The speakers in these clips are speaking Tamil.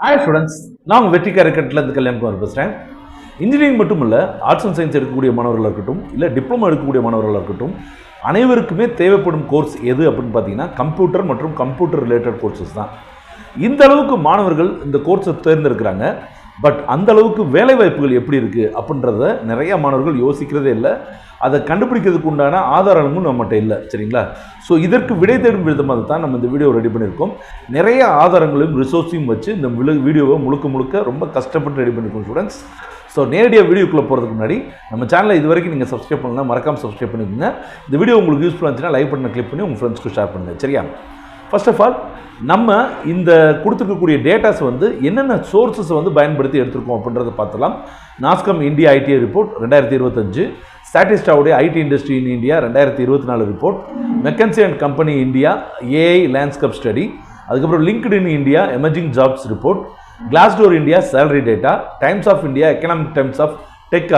ஹாய் ஸ்டூடெண்ட்ஸ், நான் உங்கள் வெற்றி கேரக்டர்லேருந்து கல்யாணம் பேசுகிறேன். இன்ஜினியரிங் மட்டும் இல்லை, ஆர்ட்ஸ் அண்ட் சயின்ஸ் எடுக்கக்கூடிய மாணவர்களாக இருக்கட்டும், இல்லை டிப்ளமோ எடுக்கக்கூடிய மாணவர்களாக இருக்கட்டும், அனைவருக்குமே தேவைப்படும் கோர்ஸ் எது அப்படின்னு பார்த்தீங்கன்னா கம்ப்யூட்டர் மற்றும் கம்ப்யூட்டர் ரிலேட்டட் கோர்சஸ் தான். இந்த அளவுக்கு மாணவர்கள் இந்த கோர்ஸை தேர்ந்தெடுக்கிறாங்க. பட் அந்த அளவுக்கு வேலை வாய்ப்புகள் எப்படி இருக்குது அப்படின்றத நிறைய மாணவர்கள் யோசிக்கிறதே இல்லை. அதை கண்டுபிடிக்கிறதுக்கு உண்டான ஆதாரமும் நம்மகிட்ட இல்லை. சரிங்களா? ஸோ இதற்கு விடை தேடும் விதமாக தான் நம்ம இந்த வீடியோ ரெடி பண்ணியிருக்கோம். நிறைய ஆதாரங்களையும் ரிசோர்ஸையும் வச்சு இந்த வீடியோவை முழுக்க ரொம்ப கஷ்டப்பட்டு ரெடி பண்ணியிருக்கோம் ஸ்டூடெண்ட்ஸ். ஸோ நேரடியாக வீடியோக்குள்ளே போகிறதுக்கு முன்னாடி நம்ம சேனலை இது வரைக்கும் நீங்கள் சப்ஸ்கிரைப் பண்ணலாம், மறக்காமல் சப்ஸ்கிரைப் பண்ணிக்கோங்க. இந்த வீடியோ உங்களுக்கு யூஸ்ஃபுல்லாக இருந்துச்சுன்னா லைக் பண்ண கிளிக் பண்ணி உங்கள் ஃப்ரெண்ட்ஸ்க்கு ஷேர் பண்ணுங்கள். சரியா? ஃபர்ஸ்ட் ஆஃப் ஆல் நம்ம இந்த கொடுத்துருக்கக்கூடிய டேட்டாஸ் என்னென்ன சோர்ஸஸ் பயன்படுத்தி எடுத்துருக்கோம் அப்படின்றத பார்த்தலாம். நாஸ்கம் இந்தியா ஐடிஐ ரிப்போர்ட் 2025, ஸ்டாட்டிஸ்டாவுடைய IT industry in India 2024 report, McKinsey and company India AI landscape study, அதுக்கப்புறம் LinkedIn India emerging jobs report, Glassdoor India salary data, Times of India Economic Times of tech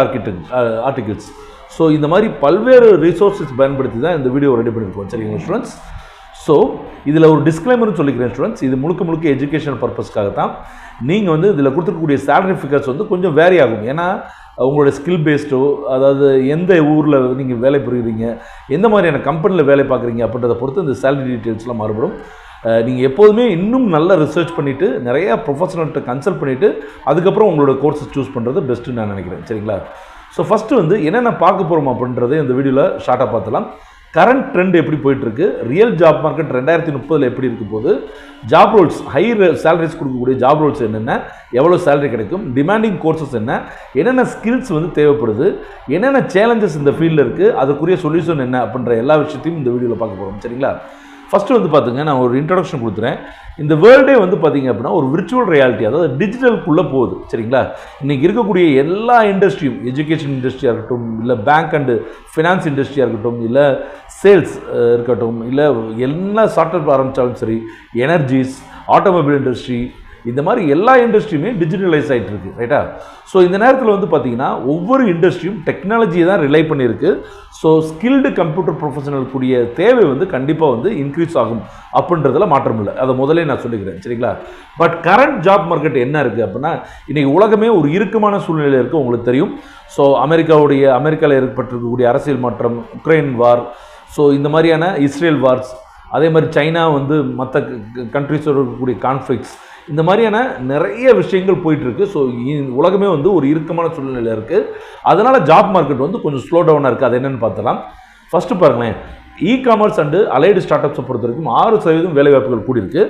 articles. So இந்த மாதிரி பல்வேறு ரிசோர்ஸஸ் பயன்படுத்தி தான் இந்த வீடியோ ரெடி பண்ணியிருக்கோம். சரிங்களா ஸ்டூடெண்ட்ஸ்? ஸோ இதில் ஒரு டிஸ்க்ளைமர்னு சொல்லிக்கிறேன் ஸ்டூடெண்ட்ஸ், இது முழுக்க எஜுகேஷன் பர்பஸ்க்காக தான். நீங்கள் இதில் கொடுத்துருக்கக்கூடிய சேலரி ஃபிகர்ஸ் கொஞ்சம் வேரி ஆகும். ஏன்னா உங்களோட ஸ்கில் பேஸ்டோ, அதாவது எந்த ஊரில் நீங்கள் வேலை புரியுறீங்க, எந்த மாதிரியான கம்பெனியில் வேலை பார்க்குறீங்க அப்படின்றத பொறுத்து இந்த சேலரி டீட்டெயில்ஸ்லாம் மாறுபடும். நீங்கள் எப்போதுமே இன்னும் நல்லா ரிசர்ச் பண்ணிவிட்டு நிறையா ப்ரொஃபஷனல்கிட்ட கன்சல்ட் பண்ணிவிட்டு அதுக்கப்புறம் உங்களோட கோர்ஸஸ் சூஸ் பண்ணுறது பெஸ்ட்டுன்னு நான் நினைக்கிறேன். சரிங்களா? ஸோ ஃபஸ்ட்டு என்னென்ன பார்க்க போகிறோம் அப்படின்றத இந்த வீடியோவில் ஷார்ட்டாக பார்த்தலாம். கரண்ட் ட்ரெண்ட் எப்படி போயிட்டுருக்கு, ரியல் ஜாப் மார்க்கெட் 2030 எப்படி இருக்க போது, ஜாப் ரோல்ஸ் ஹை சேலரிஸ் கொடுக்கக்கூடிய ஜாப் ரோல்ஸ் என்னென்ன, எவ்வளோ சேலரி கிடைக்கும், டிமாண்டிங் கோர்சஸ் என்னென்ன ஸ்கில்ஸ் தேவைப்படுது, என்னென்ன சேலஞ்சஸ் இந்த ஃபீல்டில் இருக்குது, அதுக்குரிய சொல்யூஷன் என்ன அப்படின்ற எல்லா விஷயத்தையும் இந்த வீடியோவில் பார்க்க போகிறோம். சரிங்களா? ஃபஸ்ட்டு பார்த்துங்க, நான் ஒரு இன்ட்ரடக்ஷன் கொடுத்துறேன். இந்த வேர்ல்டே பார்த்தீங்க அப்படின்னா ஒரு விர்ச்சுவல் ரியாலிட்டி, அதாவது டிஜிட்டலுக்குள்ளே போகுது. சரிங்களா? இன்றைக்கி இருக்கக்கூடிய எல்லா இண்டஸ்ட்ரியும், எஜுகேஷன் இண்டஸ்ட்ரியாக இருக்கட்டும், இல்லை பேங்க் அண்டு ஃபினான்ஸ் இண்டஸ்ட்ரியாக இருக்கட்டும், இல்லை சேல்ஸ் இருக்கட்டும், இல்லை எல்லா சாஃப்ட்வேர் ஆரம்பித்தாலும் சரி, எனர்ஜிஸ், ஆட்டோமொபைல் இண்டஸ்ட்ரி, இந்த மாதிரி எல்லா இண்டஸ்ட்ரியுமே டிஜிட்டலைஸ் ஆகிட்டு இருக்கு. ரைட்டா? ஸோ இந்த நேரத்தில் பார்த்தீங்கன்னா ஒவ்வொரு இண்டஸ்ட்ரியும் டெக்னாலஜியை தான் ரிலை பண்ணியிருக்கு. ஸோ ஸ்கில்டு கம்ப்யூட்டர் ப்ரொஃபஷனல் கூடிய தேவை கண்டிப்பாக இன்க்ரீஸ் ஆகும் அப்படின்றதுல மாற்றம் இல்லை. அதை முதலே நான் சொல்லிக்கிறேன். சரிங்களா? பட் கரண்ட் ஜாப் மார்க்கெட் என்ன இருக்குது அப்படின்னா, இன்றைக்கி உலகமே ஒரு இறுக்கமான சூழ்நிலையில் இருக்குது, உங்களுக்கு தெரியும். ஸோ அமெரிக்காவில் ஏற்பட்டிருக்கக்கூடிய அரசியல் மாற்றம், உக்ரைன் வார், ஸோ இந்த மாதிரியான இஸ்ரேல் வார்ஸ், அதே மாதிரி சைனா மற்ற கண்ட்ரிஸோடு இருக்கக்கூடிய கான்ஃப்ளிக்ஸ், இந்த மாதிரியான நிறைய விஷயங்கள் போயிட்டுருக்கு. ஸோ உலகமே ஒரு இறுக்கமான சூழ்நிலையில் இருக்குது. அதனால் ஜாப் மார்க்கெட் கொஞ்சம் ஸ்லோ டவுனாக இருக்குது. அது என்னென்னு பார்த்தலாம். ஃபஸ்ட்டு பாருங்களேன், இ-காமர்ஸ் அண்டு அலைடு ஸ்டார்ட் அப்ஸை பொறுத்த வரைக்கும் 6% வேலைவாய்ப்புகள் கூடியிருக்கு.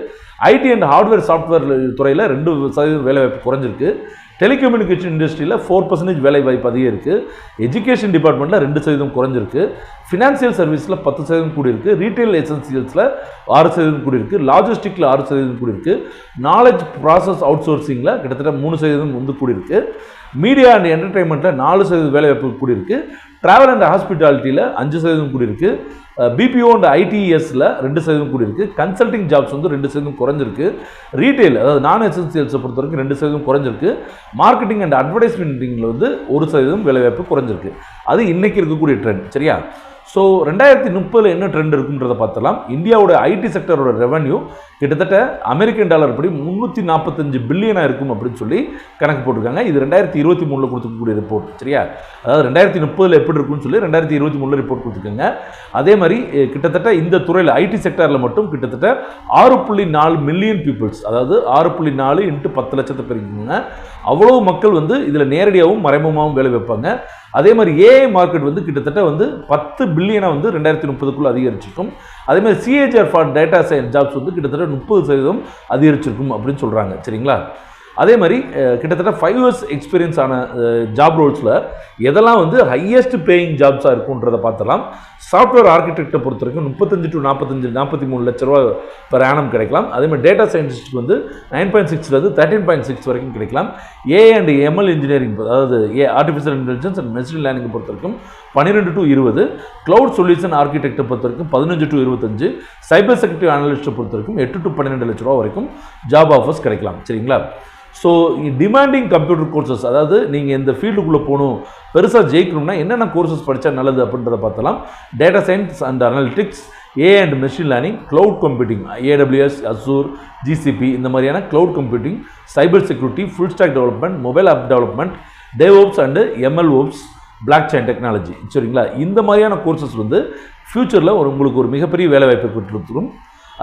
ஐடி அண்ட் ஹார்ட்வேர் சாஃப்ட்வேர் துறையில் 2% வேலைவாய்ப்பு குறைஞ்சிருக்கு. டெலிகம்யூனிகேஷன் இண்டஸ்ட்ரியில் 4% வேலைவாய்ப்பு அதிகம் இருக்குது. எஜுகேஷன் டிபார்ட்மெண்ட்டில் 2% குறைஞ்சிருக்கு. ஃபினான்சியல் சர்வீஸில் 10% கூடியிருக்கு. ரீட்டைல் எசென்சியல்ஸில் 6% கூடியிருக்கு. லாஜிஸ்டிக்கில் 6% கூடியிருக்கு. நாலேஜ் ப்ராசஸ் அவுட் சோர்சிங்கில் கிட்டத்தட்ட 3% கூடியிருக்கு. மீடியா அண்ட் என்டர்டைன்மெண்ட்டில் 4% வேலைவாய்ப்பு கூடியிருக்கு. ட்ராவல் அண்ட் ஹாஸ்பிட்டாலிட்டியில் 5% கூடியிருக்கு. பிபிஓ அண்ட் ஐடிஎஸில் 2% கூடியிருக்கு. கன்சல்டிங் ஜாப்ஸ் 2% குறைஞ்சிருக்கு. ரீட்டைல், அதாவது நான் எசென்சியல்ஸை பொறுத்த வரைக்கும் 2% குறைஞ்சிருக்கு. மார்க்கெட்டிங் அண்ட் அட்வர்டைஸ்மெண்ட்டிங்கில் 1% வேலைவாய்ப்பு குறைஞ்சிருக்கு. அது இன்றைக்கி இருக்கக்கூடிய ட்ரெண்ட். சரியா? ஸோ 2030 என்ன ட்ரெண்ட் இருக்குன்றதை பார்த்தலாம். இந்தியாவோட ஐடி செக்டரோட ரெவன்யூ கிட்டத்தட்ட அமெரிக்கன் டாலர் படி 345 பில்லியனாக இருக்கும் அப்படின்னு சொல்லி கணக்கு போட்டிருக்காங்க. இது 2023 கொடுத்துருக்கக்கூடிய ரிப்போர்ட். சரியா? அதாவது 2030 எப்படி இருக்குன்னு சொல்லி 2023 ரிப்போர்ட் கொடுத்துருக்காங்க. அதே மாதிரி கிட்டத்தட்ட இந்த துறையில் ஐடி செக்டரில் மட்டும் கிட்டத்தட்ட 6.4 மில்லியன் பீப்புள்ஸ், அதாவது 6.4 × 10 லட்சத்தை பெருக்குங்க. அவ்வளோ மக்கள் இதில் நேரடியாகவும் மறைமுகமாகவும் வேலை வைப்பாங்க. அதே மாதிரி ஏஐ மார்க்கெட் கிட்டத்தட்ட 10 பில்லியனாக 2030 அதிகரிச்சிருக்கும். அதே மாதிரி CAGR for data science jobs கிட்டத்தட்ட 30% அதிகரிச்சிருக்கும் அப்படின்னு சொல்கிறாங்க. சரிங்களா? அதே மாதிரி கிட்டத்தட்ட 5 years எக்ஸ்பீரியன்ஸ் ஆன ஜாப் ரோல்ஸில் எதெல்லாம் ஹையஸ்ட் பேயிங் ஜாப்ஸாக இருக்குன்றதை பார்த்தலாம். சாஃப்ட்வேர் ஆர்கிடெக்டை பொறுத்த வரைக்கும் 35 to 43 லட்ச ரூபா பெர் ஆனம் கிடைக்கலாம். அதே மாதிரி டேட்டா சயின்டிஸ்ட்டுக்கு 9.6 13.6 வரைக்கும் கிடைக்கலாம். ஏஐ அண்ட் எம்எல் இன்ஜினியரிங், அதாவது ஆர்டிஃபிஷியல் இன்டெலிஜென்ஸ் அண்ட் மெஷின் லேர்னிங்கை பொறுத்த வரைக்கும் 12 to 20, கிளவுட் சொல்யூஷன் ஆர்கிடெக்டை பொறுத்த வரைக்கும் 15 to 25, சைபர் செக்யூரிட்டி அனலிஸ்ட்டை பொறுத்த வரைக்கும் 8 to 12 லட்ச ரூபா வரைக்கும் ஜாப் ஆஃபர்ஸ் கிடைக்கலாம். சரிங்களா? ஸோ டிமாண்டிங் கம்ப்யூட்டர் கோர்சஸ், அதாவது நீங்கள் இந்த ஃபீல்டுக்குள்ளே போகணும், பெருசாக ஜெயிக்கணும்னா என்னென்ன கோர்சஸ் படித்தா நல்லது அப்படின்றத பார்த்தலாம். Data science and analytics, A and machine learning, cloud computing, AWS, Azure, GCP இந்த மாதிரியான cloud computing, cyber security, full stack development, mobile app development, DevOps and MLOps, blockchain technology. சரிங்களா? இந்த மாதிரியான கோர்சஸ் வந்து ஃப்யூச்சரில் உங்களுக்கு ஒரு மிகப்பெரிய வேலைவாய்ப்பை கொடுத்துரும்.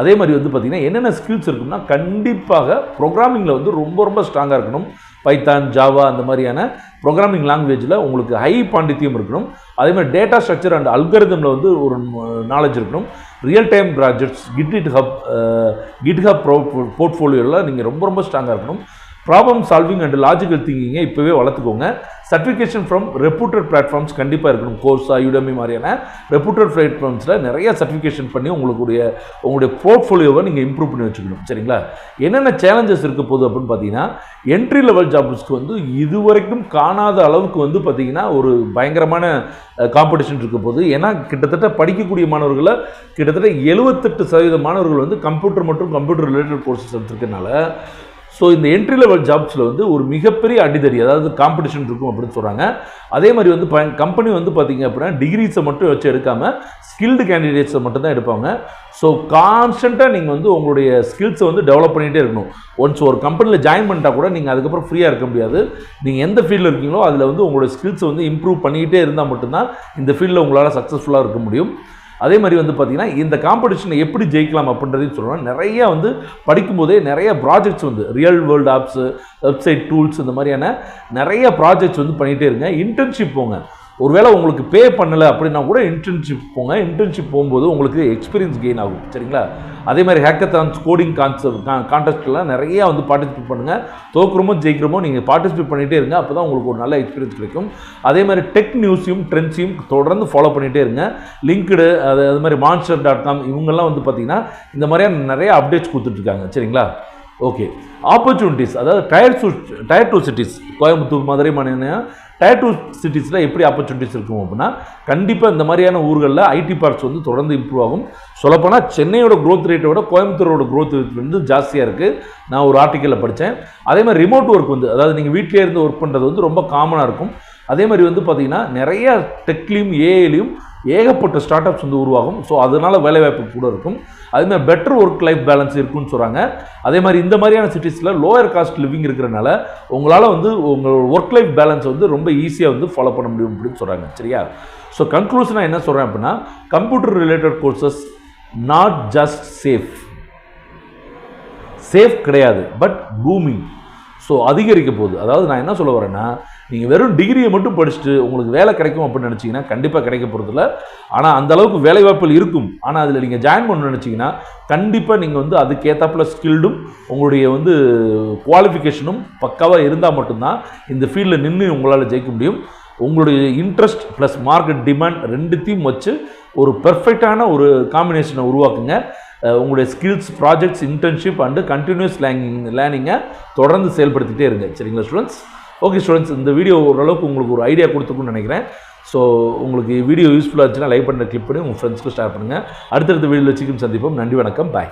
அதே மாதிரி வந்து பார்த்திங்கன்னா என்னென்ன ஸ்கில்ஸ் இருக்குன்னா, கண்டிப்பாக ப்ரோக்ராமிங்கில் வந்து ரொம்ப ரொம்ப ஸ்ட்ராங்காக இருக்கணும். பைத்தான், ஜாவா அந்த மாதிரியான ப்ரோக்ராமிங் லாங்குவேஜில் உங்களுக்கு ஹை பாண்டித்தியம் இருக்கணும். அதே மாதிரி டேட்டா ஸ்ட்ரக்சர் அண்ட் அல்கரிதமில் வந்து ஒரு நாலேஜ் இருக்கணும். ரியல் டைம் ப்ராஜெக்ட்ஸ், கிட்ஹப் போர்ட்ஃபோலியோவில் நீங்கள் ரொம்ப ரொம்ப ஸ்ட்ராங்காக இருக்கணும். ப்ராப்ளம் சால்விங் அண்ட் லாஜிக்கல் திங்கிங்கை இப்போவே வளர்த்துக்கோங்க. சர்டிஃபிகேஷன் ஃப்ரம் ரெப்யூட்டட் பிளாட்ஃபார்ம்ஸ் கண்டிப்பாக இருக்கணும். கோர்ஸா, யுடமி மாதிரியான ரெப்யூட்டட் பிளாட்ஃபார்ம்ஸில் நிறைய சர்டிஃபிகேஷன் பண்ணி உங்களுடைய போர்ட்ஃபோலியோவை நீங்கள் இம்ப்ரூவ் பண்ணி வச்சுக்கணும். சரிங்களா? என்னென்ன சேலஞ்சஸ் இருக்க போகுது அப்படின்னு பார்த்தீங்கன்னா, என்ட்ரி லெவல் ஜாப்ஸ்க்கு வந்து இதுவரைக்கும் காணாத அளவுக்கு வந்து பார்த்தீங்கன்னா ஒரு பயங்கரமான காம்படிஷன் இருக்க போகுது. ஏன்னா கிட்டத்தட்ட படிக்கக்கூடிய மாணவர்களில் கிட்டத்தட்ட 78% மாணவர்கள் வந்து கம்ப்யூட்டர் மற்றும் கம்ப்யூட்டர் ரிலேட்டட் கோர்சஸ் எடுத்துருக்கனால, ஸோ இந்த என்ட்ரி லெவல் ஜாப்ஸில் வந்து ஒரு மிகப்பெரிய அடிதடி, அதாவது காம்படிஷன் இருக்கும் அப்படின்னு சொல்கிறாங்க. அதே மாதிரி வந்து கம்பெனி வந்து பார்த்திங்க அப்படின்னா டிகிரிஸை மட்டும் வச்சு எடுக்காமல் ஸ்கில்டு கேண்டிடேட்ஸை மட்டும் தான் எடுப்பாங்க. ஸோ கான்ஸ்டண்ட்டாக நீங்கள் வந்து உங்களுடைய ஸ்கில்ஸை வந்து டெவலப் பண்ணிகிட்டே இருக்கணும். ஒன்ஸ் ஒரு கம்பெனியில் ஜாயின் பண்ணிட்டால் கூட நீங்கள் அதுக்கப்புறம் ஃப்ரீயாக இருக்க முடியாது. நீங்கள் எந்த ஃபீல்டில் இருக்கீங்களோ அதில் வந்து உங்களுடைய ஸ்கில்ஸை வந்து இம்ப்ரூவ் பண்ணிக்கிட்டே இருந்தால் மட்டும்தான் இந்த ஃபீல்டில் உங்களால் சக்ஸஸ்ஃபுல்லாக இருக்க முடியும். அதே மாதிரி வந்து பார்த்திங்கன்னா இந்த காம்படிஷனை எப்படி ஜெயிக்கலாம் அப்படின்றதையும் சொல்லணும். நிறையா வந்து படிக்கும்போதே நிறைய ப்ராஜெக்ட்ஸ் வந்து real world apps, website tools இந்த மாதிரியான நிறைய ப்ராஜெக்ட்ஸ் வந்து பண்ணிகிட்டே இருங்க. இன்டர்ன்ஷிப் போங்க. ஒருவேளை உங்களுக்கு பே பண்ணலை அப்படின்னா கூட இன்டர்ன்ஷிப் போங்க. இன்டர்ன்ஷிப் போகும்போது உங்களுக்கு எக்ஸ்பீரியன்ஸ் கெயின் ஆகும். சரிங்களா? அதே மாதிரி ஹேக்கத்தான்ஸ், கோடிங் கான்டெஸ்ட்லாம் நிறையா வந்து பார்ட்டிசிபேட் பண்ணுங்கள். தோக்குறமோ ஜெயிக்கிறமோ நீங்கள் பார்ட்டிசிபேட் பண்ணிகிட்டே இருங்க. அப்போ தான் உங்களுக்கு ஒரு நல்ல எக்ஸ்பீரியன்ஸ் கிடைக்கும். அதே மாதிரி டெக் நியூஸையும் ட்ரெண்ட்ஸையும் தொடர்ந்து ஃபாலோ பண்ணிகிட்டே இருங்க. லிங்க்டு, அது மாதிரி monster.com இவங்கெல்லாம் வந்து பார்த்திங்கன்னா இந்த மாதிரியான நிறைய அப்டேட்ஸ் கொடுத்துட்ருக்காங்க. சரிங்களா? ஓகே. ஆப்பர்ச்சுனிட்டிஸ், அதாவது டயர் 2 சிட்டிஸ், கோயம்புத்தூர், மதுரை மாதிரியான டயர் 2 சிட்டிஸில் எப்படி ஆப்பர்ச்சுனிட்டிஸ் இருக்கும் அப்படின்னா, கண்டிப்பாக இந்த மாதிரியான ஊர்களில் ஐடி பார்க்ஸ் வந்து தொடர்ந்து இம்ப்ரூவ் ஆகும். சொல்லப்போனால் சென்னையோட க்ரோத் ரேட்டை விட கோயம்புத்தூரோட க்ரோத் ரேட் வந்து ஜாஸ்தியாக இருக்குது. நான் ஒரு ஆர்டிக்கலில் படித்தேன். அதே மாதிரி ரிமோட் ஒர்க் வந்து, அதாவது நீங்கள் வீட்டிலே இருந்து ஒர்க் பண்ணுறது வந்து ரொம்ப காமனாக இருக்கும். அதே மாதிரி வந்து பார்த்திங்கன்னா நிறைய டெக்லையும் ஏஐலையும் ஏகப்பட்ட ஸ்டார்ட் அப்ஸ் வந்து உருவாகும். ஸோ அதனால் வேலைவாய்ப்பு கூட இருக்கும். அதுமாதிரி பெட்டர் ஒர்க் லைஃப் பேலன்ஸ் இருக்குன்னு சொல்கிறாங்க. அதே மாதிரி இந்த மாதிரியான சிட்டிஸில் லோயர் காஸ்ட் லிவிங் இருக்கிறனால உங்களால் வந்து உங்கள் ஒர்க் லைஃப் பேலன்ஸ் வந்து ரொம்ப ஈஸியாக வந்து ஃபாலோ பண்ண முடியும் அப்படின்னு சொல்கிறாங்க. சரியா? ஸோ கன்க்ளூஷனாக என்ன சொல்கிறேன் அப்படின்னா, computer related courses not just safe கிடையாது, பட் பூமிங். ஸோ அதிகரிக்க போகுது. அதாவது நான் என்ன சொல்ல வரேன்னா, நீங்கள் வெறும் டிகிரியை மட்டும் படிச்சுட்டு உங்களுக்கு வேலை கிடைக்கும் அப்படின்னு நினச்சிங்கன்னா கண்டிப்பாக கிடைக்க போகிறதில்ல. ஆனால் அந்த அளவுக்கு வேலைவாய்ப்புகள் இருக்கும். ஆனால் அதில் நீங்கள் ஜாயின் பண்ணணும்னு நினச்சிங்கன்னா கண்டிப்பாக நீங்கள் வந்து அதுக்கேற்றாப்புல ஸ்கில்டும் உங்களுடைய வந்து குவாலிஃபிகேஷனும் பக்காவாக இருந்தால் மட்டும்தான் இந்த ஃபீல்டில் நின்று உங்களால் ஜெயிக்க முடியும். உங்களுடைய இன்ட்ரெஸ்ட் ப்ளஸ் மார்க்கெட் டிமாண்ட் ரெண்டுத்தையும் வச்சு ஒரு பெர்ஃபெக்டான ஒரு காம்பினேஷனை உருவாக்குங்க. உங்களுடைய skills, projects, internship and continuous லேர்னிங்கை தொடர்ந்து செயல்படுத்திகிட்டே இருங்க. சரிங்களா ஸ்டூடெண்ட்ஸ்? ஓகே ஸ்டூடெண்ட்ஸ், இந்த வீடியோ ஓரளவுக்கு உங்களுக்கு ஒரு ஐடியா கொடுத்துக்குன்னு நினைக்கிறேன். ஸோ உங்களுக்கு வீடியோ யூஸ்ஃபுல்லாக இருந்துச்சுன்னா லைக் பண்ண கிளிக் பண்ணி உங்கள் ஃப்ரெண்ட்ஸ்க்கு ஷேர் பண்ணுங்கள். அடுத்தடுத்த வீடியோவில் சீக்கிரம் சந்திப்போம். நன்றி, வணக்கம், பாய்.